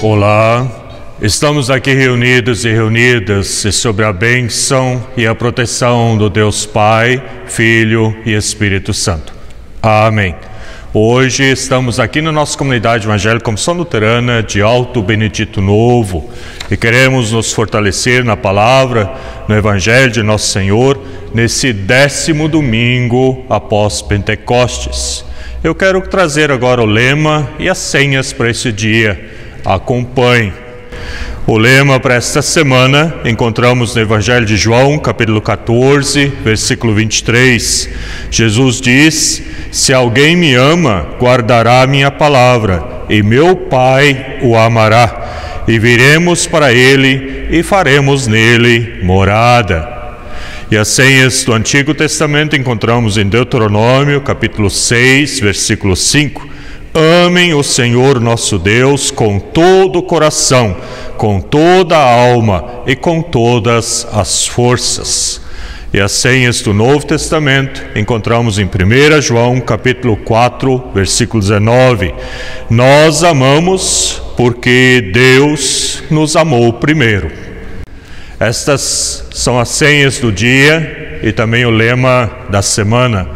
Olá, estamos aqui reunidos e reunidas sobre a bênção e a proteção do Deus Pai, Filho e Espírito Santo. Amém. Hoje estamos aqui na nossa comunidade evangélica Comissão Luterana de Alto Benedito Novo e queremos nos fortalecer na palavra, no Evangelho de Nosso Senhor, nesse 10º domingo após Pentecostes. Eu quero trazer agora o lema e as senhas para esse dia. Acompanhe. O lema para esta semana encontramos no Evangelho de João, capítulo 14, versículo 23. Jesus diz: se alguém me ama, guardará a minha palavra, e meu Pai o amará, e viremos para ele e faremos nele morada. E as senhas do Antigo Testamento encontramos em Deuteronômio, capítulo 6, versículo 5. Amem o Senhor nosso Deus com todo o coração, com toda a alma e com todas as forças. E as senhas do Novo Testamento encontramos em 1 João, capítulo 4, versículo 19. Nós amamos porque Deus nos amou primeiro. Estas são as senhas do dia e também o lema da semana.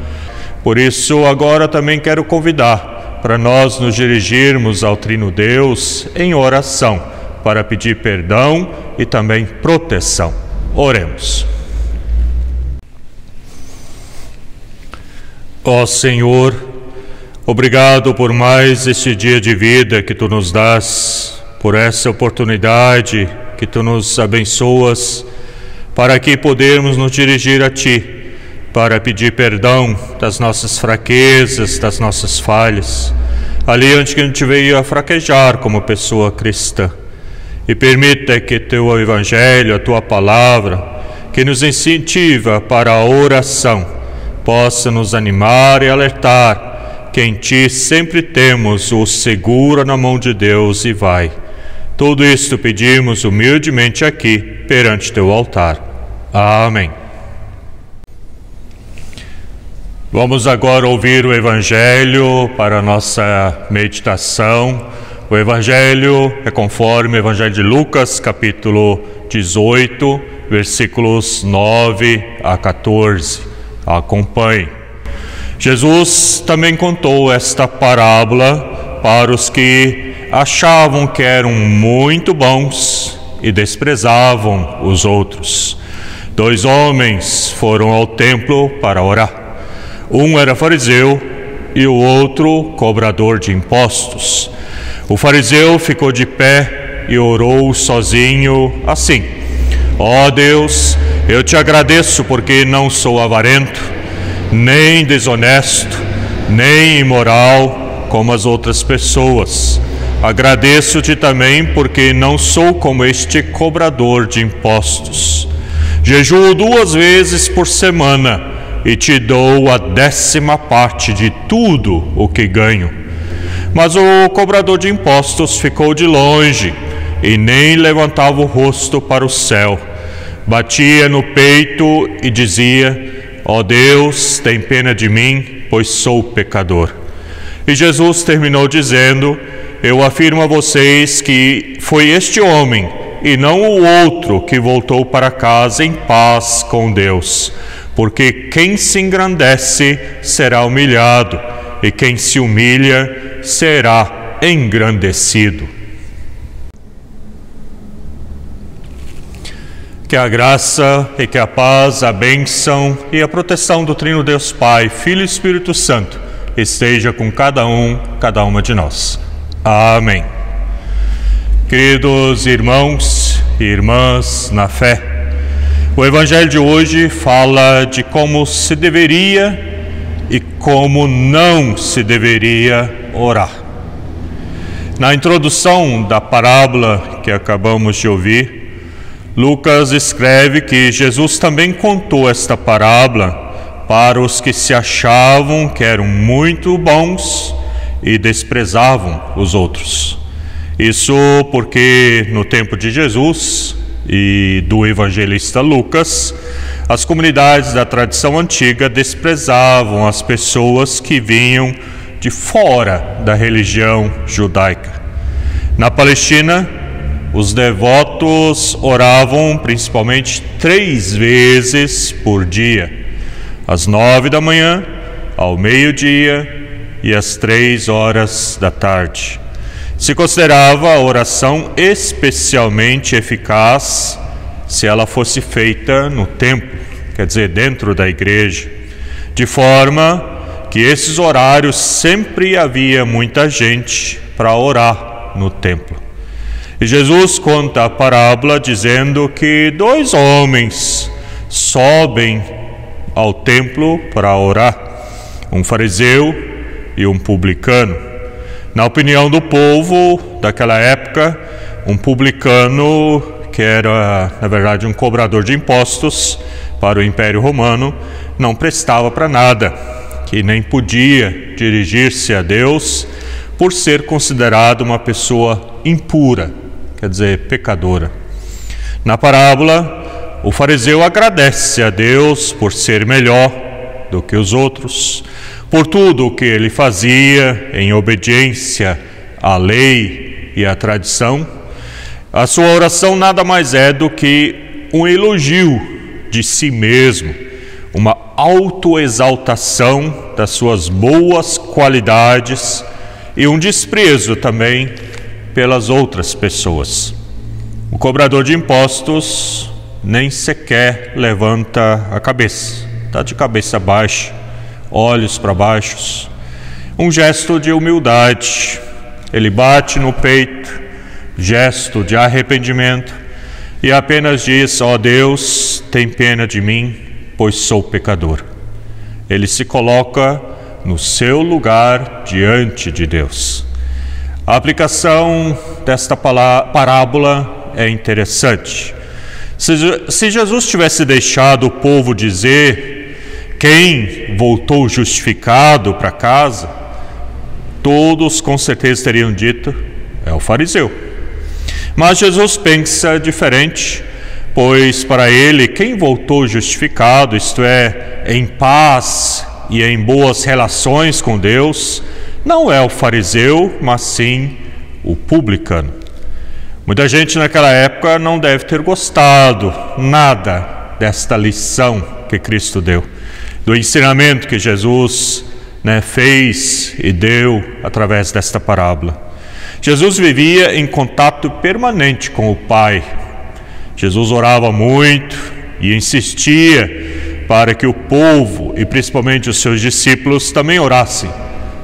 Por isso, agora também quero convidar para nós nos dirigirmos ao Trino Deus em oração, para pedir perdão e também proteção. Oremos. Ó Senhor, obrigado por mais este dia de vida que Tu nos dás, por essa oportunidade que Tu nos abençoas, para que podermos nos dirigir a Ti, para pedir perdão das nossas fraquezas, das nossas falhas, ali onde a gente veio a fraquejar como pessoa cristã. E permita que Teu Evangelho, a Tua Palavra, que nos incentiva para a oração, possa nos animar e alertar que em Ti sempre temos o segura na mão de Deus e vai. Tudo isto pedimos humildemente aqui, perante Teu altar. Amém. Vamos agora ouvir o Evangelho para a nossa meditação. O Evangelho é conforme o Evangelho de Lucas, capítulo 18, versículos 9 a 14. Acompanhe. Jesus também contou esta parábola para os que achavam que eram muito bons e desprezavam os outros. 2 homens foram ao templo para orar. Um era fariseu e o outro cobrador de impostos. O fariseu ficou de pé e orou sozinho assim: ó Deus, eu te agradeço porque não sou avarento, nem desonesto, nem imoral como as outras pessoas. Agradeço-te também porque não sou como este cobrador de impostos. Jejuo 2 vezes por semana e te dou a 10ª parte de tudo o que ganho. Mas o cobrador de impostos ficou de longe e nem levantava o rosto para o céu. Batia no peito e dizia: ó Deus, tem pena de mim, pois sou pecador. E Jesus terminou dizendo: eu afirmo a vocês que foi este homem e não o outro que voltou para casa em paz com Deus. Porque quem se engrandece será humilhado, e quem se humilha será engrandecido. Que a graça e que a paz, a bênção e a proteção do Trino Deus Pai, Filho e Espírito Santo esteja com cada uma de nós. Amém. Queridos irmãos e irmãs na fé, o Evangelho de hoje fala de como se deveria e como não se deveria orar. Na introdução da parábola que acabamos de ouvir, Lucas escreve que Jesus também contou esta parábola para os que se achavam que eram muito bons e desprezavam os outros. Isso porque no tempo de Jesus e do evangelista Lucas, as comunidades da tradição antiga desprezavam as pessoas que vinham de fora da religião judaica. Na Palestina, os devotos oravam principalmente 3 vezes por dia, às 9 da manhã, ao meio-dia e às 3 horas da tarde. Se considerava a oração especialmente eficaz se ela fosse feita no templo, quer dizer, dentro da igreja, de forma que esses horários sempre havia muita gente para orar no templo. E Jesus conta a parábola dizendo que 2 homens sobem ao templo para orar, um fariseu e um publicano. Na opinião do povo daquela época, um publicano, que era, na verdade, um cobrador de impostos para o Império Romano, não prestava para nada, que nem podia dirigir-se a Deus por ser considerado uma pessoa impura, quer dizer, pecadora. Na parábola, o fariseu agradece a Deus por ser melhor do que os outros, por tudo o que ele fazia em obediência à lei e à tradição. A sua oração nada mais é do que um elogio de si mesmo, uma autoexaltação das suas boas qualidades e um desprezo também pelas outras pessoas. O cobrador de impostos nem sequer levanta a cabeça, está de cabeça baixa, olhos para baixo, um gesto de humildade. Ele bate no peito, gesto de arrependimento, e apenas diz: ó Deus, tem pena de mim, pois sou pecador. Ele se coloca no seu lugar diante de Deus. A aplicação desta parábola é interessante. Se Jesus tivesse deixado o povo dizer quem voltou justificado para casa, todos com certeza teriam dito: é o fariseu. Mas Jesus pensa diferente, pois para ele quem voltou justificado, isto é, em paz e em boas relações com Deus, não é o fariseu, mas sim o publicano. Muita gente naquela época não deve ter gostado nada desta lição que Cristo deu, do ensinamento que Jesus fez e deu através desta parábola. Jesus vivia em contato permanente com o Pai. Jesus orava muito e insistia para que o povo, e principalmente os seus discípulos, também orassem.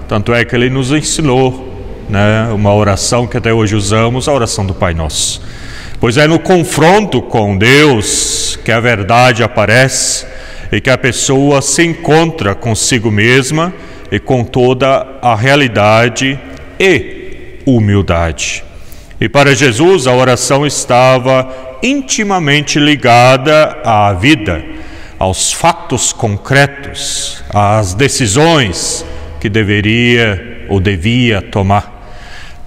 Tanto é que ele nos ensinou uma oração que até hoje usamos, a oração do Pai Nosso. Pois é no confronto com Deus que a verdade aparece e que a pessoa se encontra consigo mesma e com toda a realidade e humildade. E para Jesus a oração estava intimamente ligada à vida, aos fatos concretos, às decisões que deveria ou devia tomar.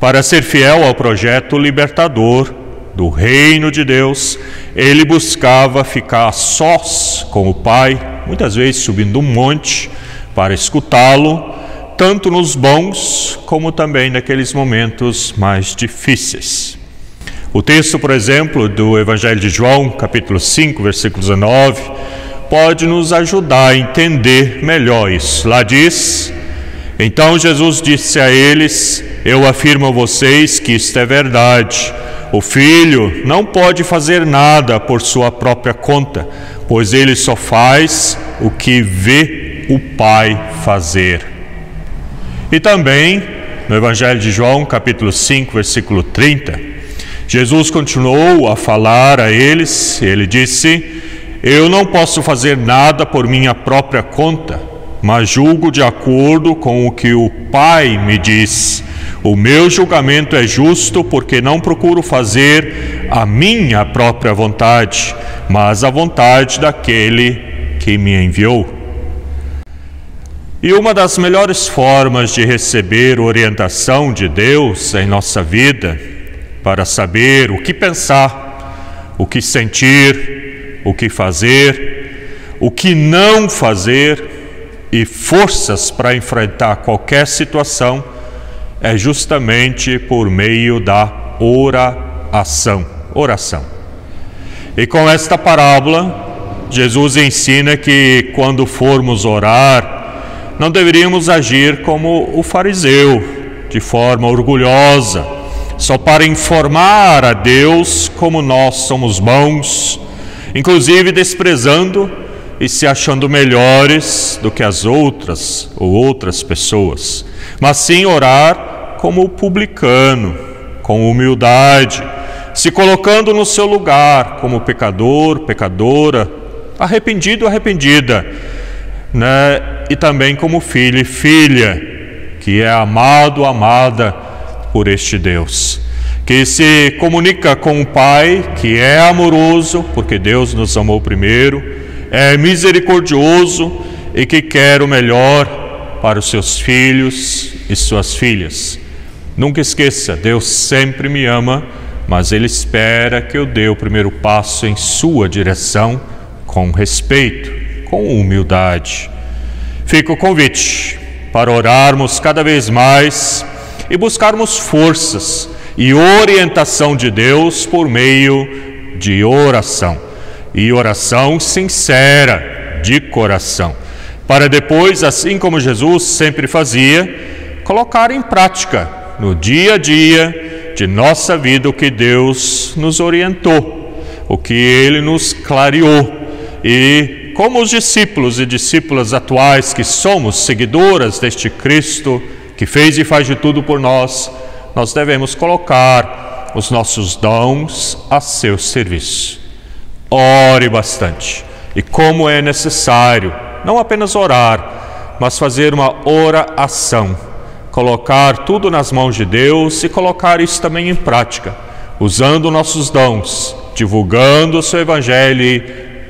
Para ser fiel ao projeto libertador do reino de Deus, ele buscava ficar sós com o Pai, muitas vezes subindo um monte para escutá-lo, tanto nos bons como também naqueles momentos mais difíceis. O texto, por exemplo, do Evangelho de João, capítulo 5, versículo 19, pode nos ajudar a entender melhor isso. Lá diz: então Jesus disse a eles: eu afirmo a vocês que isto é verdade. O Filho não pode fazer nada por sua própria conta, pois ele só faz o que vê o Pai fazer. E também, no Evangelho de João, capítulo 5, versículo 30, Jesus continuou a falar a eles, ele disse: eu não posso fazer nada por minha própria conta, mas julgo de acordo com o que o Pai me diz. O meu julgamento é justo, porque não procuro fazer a minha própria vontade, mas a vontade daquele que me enviou. E uma das melhores formas de receber orientação de Deus em nossa vida, para saber o que pensar, o que sentir, o que fazer, o que não fazer e forças para enfrentar qualquer situação, é justamente por meio da oração. E com esta parábola, Jesus ensina que quando formos orar, não deveríamos agir como o fariseu, de forma orgulhosa, só para informar a Deus como nós somos bons, inclusive desprezando e se achando melhores do que as outras ou outras pessoas, mas sim orar como o publicano, com humildade, se colocando no seu lugar como pecador, pecadora, arrependido, arrependida, né? E também como filho e filha, que é amado, amada por este Deus, que se comunica com o Pai, que é amoroso, porque Deus nos amou primeiro, é misericordioso e que quer o melhor para os seus filhos e suas filhas. Nunca esqueça, Deus sempre me ama, mas Ele espera que eu dê o primeiro passo em sua direção com respeito, com humildade. Fica o convite para orarmos cada vez mais e buscarmos forças e orientação de Deus por meio de oração. E oração sincera, de coração, para depois, assim como Jesus sempre fazia, colocar em prática no dia a dia de nossa vida o que Deus nos orientou, o que Ele nos clareou. E como os discípulos e discípulas atuais que somos seguidoras deste Cristo, que fez e faz de tudo por nós, nós devemos colocar os nossos dons a seu serviço. Ore bastante. E como é necessário, não apenas orar, mas fazer uma oração, colocar tudo nas mãos de Deus e colocar isso também em prática, usando nossos dons, divulgando o seu Evangelho e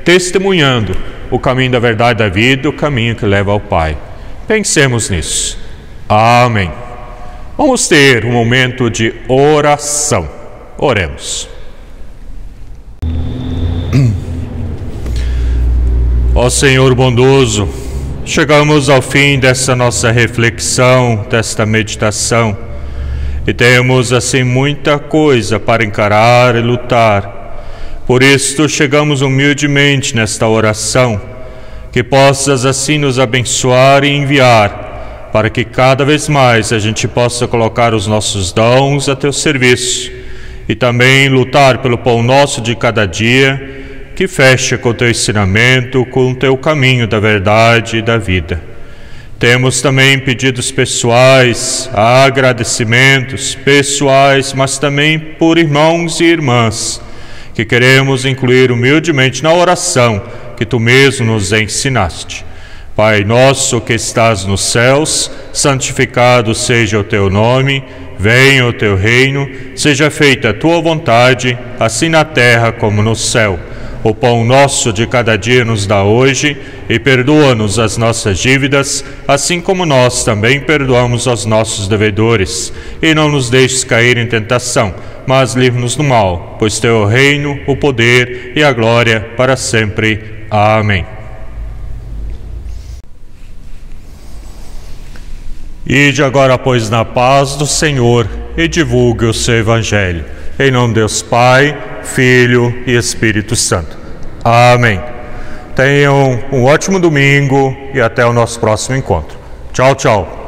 testemunhando o caminho da verdade da vida, o caminho que leva ao Pai. Pensemos nisso. Amém. Vamos ter um momento de oração. Oremos. Ó Senhor bondoso, chegamos ao fim dessa nossa reflexão, desta meditação, e temos assim muita coisa para encarar e lutar. Por isto chegamos humildemente nesta oração, que possas assim nos abençoar e enviar, para que cada vez mais a gente possa colocar os nossos dons a teu serviço, e também lutar pelo pão nosso de cada dia, que fecha com o teu ensinamento, com o teu caminho da verdade e da vida. Temos também pedidos pessoais, agradecimentos pessoais, mas também por irmãos e irmãs, que queremos incluir humildemente na oração que tu mesmo nos ensinaste. Pai nosso que estás nos céus, santificado seja o teu nome, venha o teu reino, seja feita a tua vontade, assim na terra como no céu. O pão nosso de cada dia nos dá hoje, e perdoa-nos as nossas dívidas, assim como nós também perdoamos aos nossos devedores. E não nos deixes cair em tentação, mas livra-nos do mal, pois teu é o reino, o poder e a glória para sempre. Amém. Ide agora, pois, na paz do Senhor, e divulgue o seu Evangelho. Em nome de Deus Pai, Filho e Espírito Santo. Amém. Tenham um ótimo domingo e até o nosso próximo encontro. Tchau, tchau.